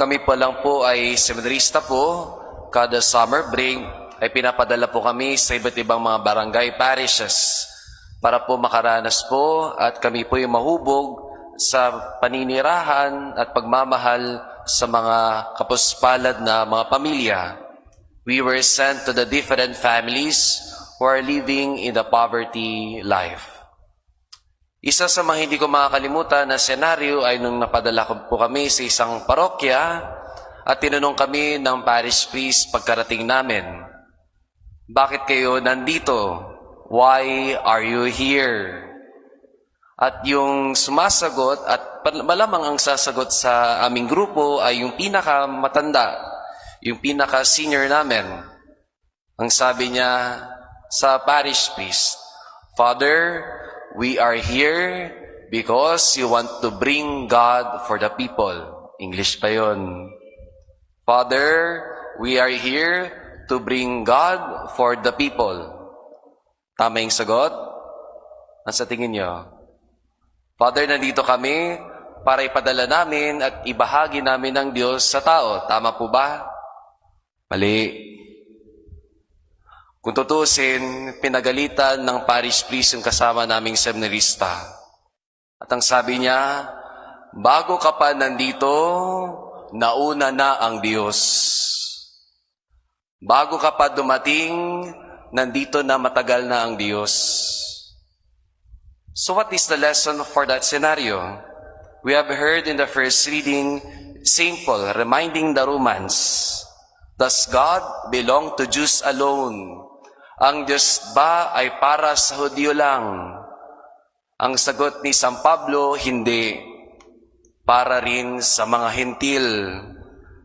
kami pa lang po ay seminarista po, kada summer break ay pinapadala po kami sa iba't ibang mga barangay parishes para po makaranas po at kami po yung mahubog sa paninirahan at pagmamahal sa mga kapuspalad na mga pamilya. We were sent to the different families who are living in the poverty life. Isa sa mga hindi ko makakalimutan na senaryo ay nung napadala po kami sa isang parokya at tinanong kami ng parish priest pagkarating namin, "Bakit kayo nandito? Why are you here?" At yung sumasagot at malamang ang sasagot sa aming grupo ay yung pinakamatanda, yung pinaka-senior namin. Ang sabi niya sa parish priest, "Father, we are here because you want to bring God for the people." English pa yun. "Father, we are here to bring God for the people." Tama yung sagot? Ano sa tingin nyo? Father, nandito kami para ipadala namin at ibahagi namin ng Diyos sa tao. Tama po ba? Mali. Kung tutusin, pinagalitan ng parish priest yung kasama naming seminarista. At ang sabi niya, "Bago ka pa nandito, nauna na ang Diyos. Bago ka pa dumating, nandito na matagal na ang Diyos." So what is the lesson for that scenario? We have heard in the first reading, St. Paul reminding the Romans, "Does God belong to Jews alone? Ang Diyos ba ay para sa Hudyo lang?" Ang sagot ni San Pablo, hindi. Para rin sa mga Hentil,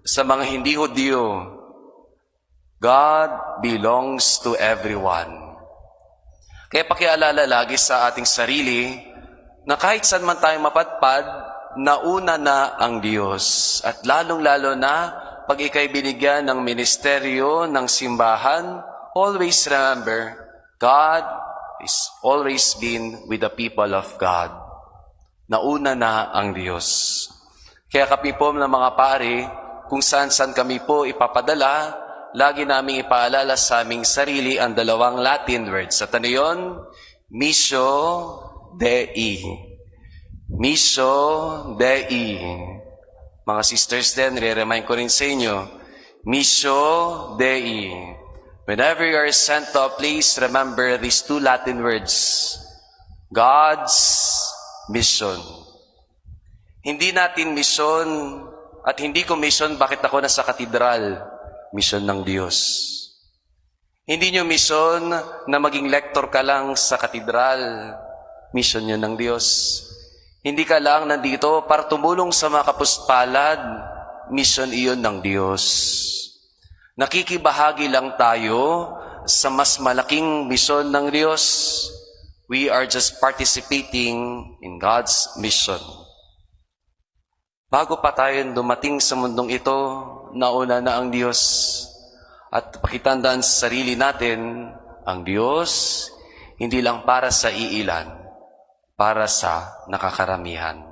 sa mga hindi Hudyo. God belongs to everyone. Kaya pakialala lagi sa ating sarili na kahit saan man tayo mapadpad, nauna na ang Diyos. At lalong-lalo na pag ikay binigyan ng ministeryo ng simbahan, always remember, God is always been with the people of God. Nauna na ang Diyos. Kaya kami po ng mga pare, kung saan-saan kami po ipapadala, lagi namin ipaalala sa aming sarili ang dalawang Latin words. At ano yun? Missio Dei. Missio Dei. Mga sisters din, re-remind ko rin sa inyo, Missio Dei. Whenever you are sent to a place, remember these two Latin words. God's mission. Hindi natin mission at hindi ko mission bakit ako nasa katedral. Mission ng Diyos. Hindi nyo mission na maging lektor ka lang sa katedral. Mission nyo ng Diyos. Hindi ka lang nandito para tumulong sa mga kapuspalad. Mission iyon ng Diyos. Nakikibahagi lang tayo sa mas malaking misyon ng Diyos. We are just participating in God's mission. Bago pa tayo dumating sa mundong ito, nauna na ang Diyos. At pakitandaan sa sarili natin, ang Diyos, hindi lang para sa iilan, para sa nakakaramihan.